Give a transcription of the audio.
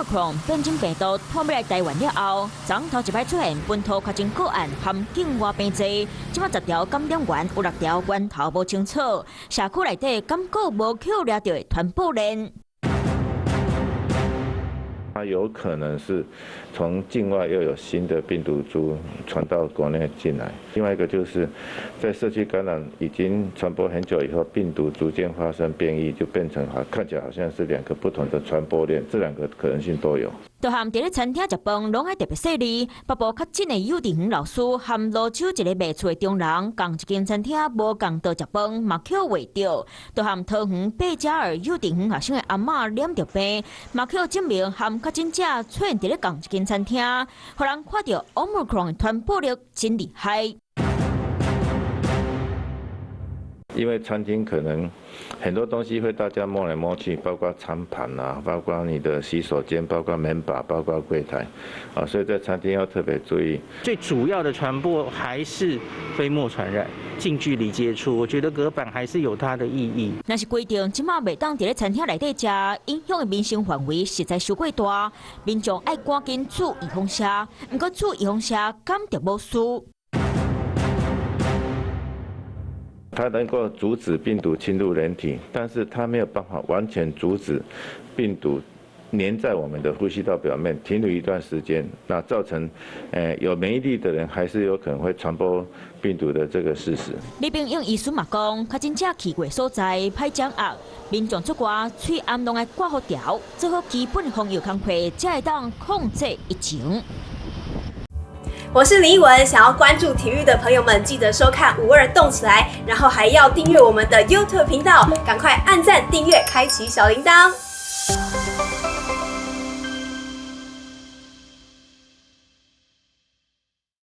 Omicron 变种病毒破灭来台湾了后，昨头一摆出现本土确诊个案含境外病例，即马10条感染源有6条源头无清楚，社区内底敢个无扣抓到的传播链。它有可能是从境外又有新的病毒株传到国内进来。另外一个就是在社区感染已经传播很久以后，病毒逐渐发生变异，就变成看起来好像是2个不同的传播链，这2个可能性都有。就含伫咧餐厅食饭，拢爱特别细腻。北部较近的幼稚园老师含罗手一个卖厝的中人，共一间餐厅无共道食饭，嘛扣袂着。就含桃园八甲儿幼稚园学生的阿嬷染着病，嘛扣证明含确诊者出现伫咧共一间餐厅，互人看到 Omicron 的传播力真厉害。因为餐厅可能很多东西会大家摸来摸去，包括餐盘啊，包括你的洗手间，包括门把，包括柜台，啊，所以在餐厅要特别注意。最主要的传播还是飞沫传染、近距离接触，我觉得隔板还是有它的意义。若是规定即马袂当伫咧餐厅内底食，影响的民生范围实在伤过大，民众爱赶紧注预防车，毋过注预防车敢着无事。它能够阻止病毒侵入人体，但是它没有办法完全阻止病毒粘在我们的呼吸道表面，停留一段时间，那造成有免疫力的人还是有可能会传播病毒的这个事实。李炳英医师嘛讲，确诊者去过所在歹掌握，民众出外嘴暗拢爱挂好条，做好基本防疫工作，才会当控制疫情。我是林依文，想要关注体育的朋友们，记得收看52动起来，然后还要订阅我们的 YouTube 频道，赶快按赞、订阅、开启小铃铛。